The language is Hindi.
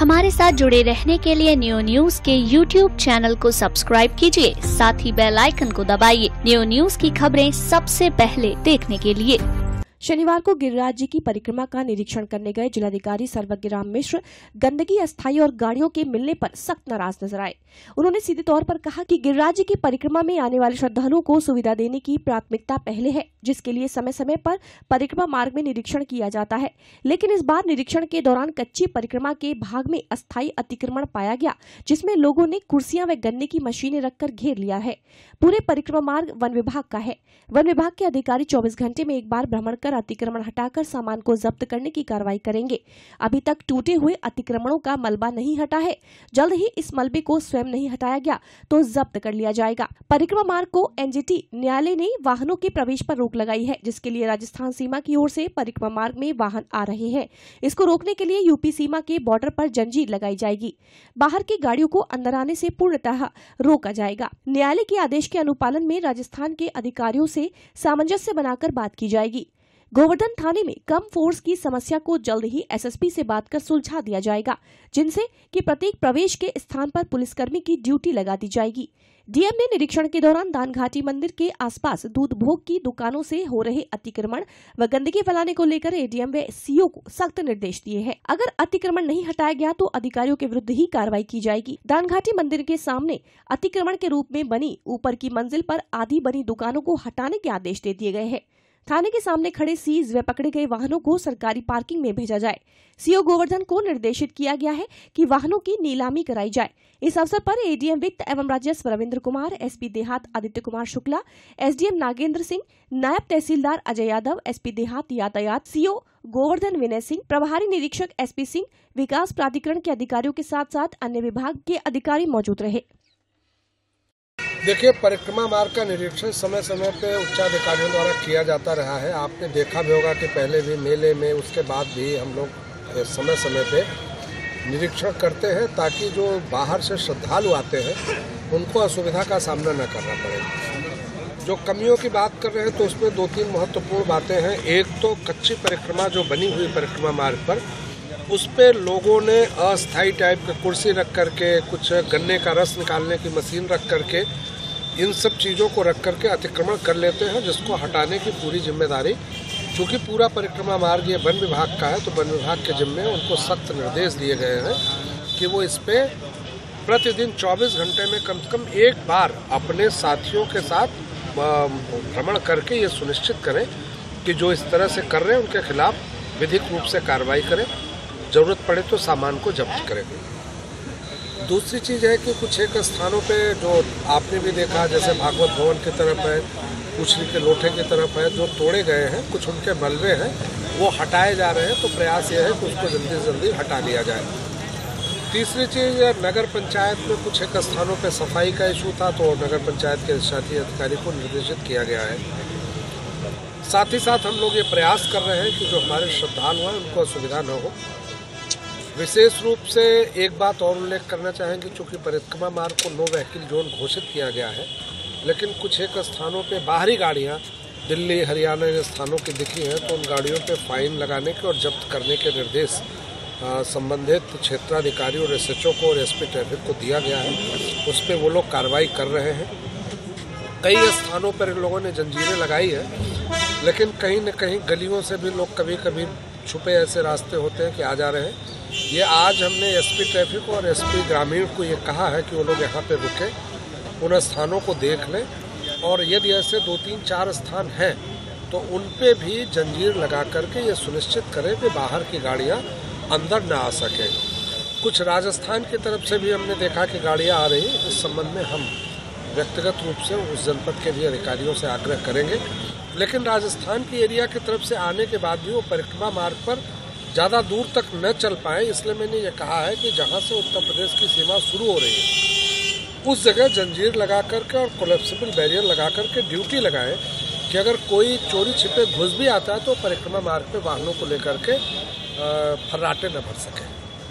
हमारे साथ जुड़े रहने के लिए न्यू न्यूज के YouTube चैनल को सब्सक्राइब कीजिए, साथ ही बेल आइकन को दबाइए न्यू न्यूज की खबरें सबसे पहले देखने के लिए। शनिवार को गिरिराज जी की परिक्रमा का निरीक्षण करने गए जिलाधिकारी सर्वज्ञराम मिश्र गंदगी, अस्थायी और गाड़ियों के मिलने पर सख्त नाराज नजर आए। उन्होंने सीधे तौर पर कहा कि गिरिराज जी की परिक्रमा में आने वाले श्रद्धालुओं को सुविधा देने की प्राथमिकता पहले है, जिसके लिए समय समय पर परिक्रमा मार्ग में निरीक्षण किया जाता है। लेकिन इस बार निरीक्षण के दौरान कच्ची परिक्रमा के भाग में अस्थायी अतिक्रमण पाया गया, जिसमें लोगों ने कुर्सियां व गन्ने की मशीनें रखकर घेर लिया है। पूरे परिक्रमा मार्ग वन विभाग का है। वन विभाग के अधिकारी 24 घंटे में एक बार भ्रमण कर अतिक्रमण हटाकर सामान को जब्त करने की कार्रवाई करेंगे। अभी तक टूटे हुए अतिक्रमणों का मलबा नहीं हटा है। जल्द ही इस मलबे को स्वयं नहीं हटाया गया तो जब्त कर लिया जाएगा। परिक्रमा मार्ग को एनजीटी न्यायालय ने वाहनों के प्रवेश पर रोक लगाई है, जिसके लिए राजस्थान सीमा की ओर से परिक्रमा मार्ग में वाहन आ रहे हैं। इसको रोकने के लिए यूपी सीमा के बॉर्डर पर जंजीर लगाई जाएगी। बाहर की गाड़ियों को अंदर आने से पूर्णतः रोका जाएगा। न्यायालय के आदेश के अनुपालन में राजस्थान के अधिकारियों से सामंजस्य बनाकर बात की जाएगी। गोवर्धन थाने में कम फोर्स की समस्या को जल्द ही एसएसपी से बात कर सुलझा दिया जाएगा, जिनसे कि प्रत्येक प्रवेश के स्थान पर पुलिसकर्मी की ड्यूटी लगा दी जाएगी। डीएम ने निरीक्षण के दौरान दानघाटी मंदिर के आसपास दूध भोग की दुकानों से हो रहे अतिक्रमण व गंदगी फैलाने को लेकर एडीएम व सीओ को सख्त निर्देश दिए हैं। अगर अतिक्रमण नहीं हटाया गया तो अधिकारियों के विरुद्ध ही कार्रवाई की जाएगी। दानघाटी मंदिर के सामने अतिक्रमण के रूप में बनी ऊपर की मंजिल पर आधी बनी दुकानों को हटाने के आदेश दे दिए गए हैं। थाने के सामने खड़े सीज व पकड़े गए वाहनों को सरकारी पार्किंग में भेजा जाए। सीओ गोवर्धन को निर्देशित किया गया है कि वाहनों की नीलामी कराई जाए। इस अवसर पर एडीएम वित्त एवं राजस्व रविंद्र कुमार, एसपी देहात आदित्य कुमार शुक्ला, एसडीएम नागेंद्र सिंह, नायब तहसीलदार अजय यादव, एसपी देहात यातायात सीओ गोवर्धन विनय सिंह, प्रभारी निरीक्षक एसपी सिंह, विकास प्राधिकरण के अधिकारियों के साथ साथ अन्य विभाग के अधिकारी मौजूद रहे। देखिए, परिक्रमा मार्ग का निरीक्षण समय समय पे उच्चाधिकारियों द्वारा किया जाता रहा है। आपने देखा भी होगा कि पहले भी मेले में, उसके बाद भी हम लोग समय समय पे निरीक्षण करते हैं, ताकि जो बाहर से श्रद्धालु आते हैं उनको असुविधा का सामना न करना पड़े। जो कमियों की बात कर रहे हैं तो उसमें 2-3 महत्वपूर्ण बातें हैं। एक तो कच्ची परिक्रमा जो बनी हुई परिक्रमा मार्ग पर, उस पे लोगों ने अस्थायी टाइप की कुर्सी रख करके, कुछ गन्ने का रस निकालने की मशीन रख करके, इन सब चीज़ों को रख करके अतिक्रमण कर लेते हैं, जिसको हटाने की पूरी जिम्मेदारी, चूँकि पूरा परिक्रमा मार्ग ये वन विभाग का है, तो वन विभाग के जिम्मे उनको सख्त निर्देश दिए गए हैं कि वो इस पे प्रतिदिन 24 घंटे में कम से कम एक बार अपने साथियों के साथ भ्रमण करके ये सुनिश्चित करें कि जो इस तरह से कर रहे हैं उनके खिलाफ विधिक रूप से कार्रवाई करें, जरूरत पड़े तो सामान को जब्त करें। दूसरी चीज़ है कि कुछ एक स्थानों पे जो आपने भी देखा, जैसे भागवत भवन की तरफ है, कुचरी के लोटे की तरफ है, जो तोड़े गए हैं, कुछ उनके मलबे हैं, वो हटाए जा रहे हैं। तो प्रयास ये है कि उसको जल्दी से जल्दी हटा लिया जाए। तीसरी चीज़, नगर पंचायत में कुछ एक स्थानों पे सफाई का इशू था, तो नगर पंचायत के शासी अधिकारी को निर्देशित किया गया है। साथ ही साथ हम लोग ये प्रयास कर रहे हैं कि जो हमारे श्रद्धालु हैं उनको असुविधा न हो। विशेष रूप से एक बात और उल्लेख करना चाहेंगे, चूँकि परिक्रमा मार्ग को नो व्हीकल जोन घोषित किया गया है, लेकिन कुछ एक स्थानों पे बाहरी गाड़ियाँ दिल्ली, हरियाणा के स्थानों की दिखी हैं, तो उन गाड़ियों पे फाइन लगाने के और जब्त करने के निर्देश संबंधित क्षेत्राधिकारी और एसएचओ को और एसपी ट्रैफिक को दिया गया है। उस पर वो लोग कार्रवाई कर रहे हैं। कई स्थानों पर इन लोगों ने जंजीरें लगाई है, लेकिन कहीं न कहीं गलियों से भी लोग कभी कभी छुपे ऐसे रास्ते होते हैं कि आ जा रहे हैं। ये आज हमने एसपी ट्रैफिक और एसपी ग्रामीण को ये कहा है कि वो लोग यहाँ पे रुके, उन स्थानों को देख लें, और यदि ऐसे 2-3-4 स्थान हैं तो उन पे भी जंजीर लगा करके ये सुनिश्चित करें कि बाहर की गाड़ियाँ अंदर ना आ सकें। कुछ राजस्थान की तरफ से भी हमने देखा कि गाड़ियाँ आ रही हैं। इस संबंध में हम व्यक्तिगत रूप से उस जनपद के भी अधिकारियों से आग्रह करेंगे, लेकिन राजस्थान की एरिया की तरफ से आने के बाद भी वो परिक्रमा मार्ग पर ज़्यादा दूर तक न चल पाए। इसलिए मैंने ये कहा है कि जहाँ से उत्तर प्रदेश की सीमा शुरू हो रही है उस जगह जंजीर लगा करके और कोलैप्सिबल बैरियर लगा करके ड्यूटी लगाएं कि अगर कोई चोरी छिपे घुस भी आता है तो परिक्रमा मार्ग पे वाहनों को लेकर के फर्राटे न भर सके।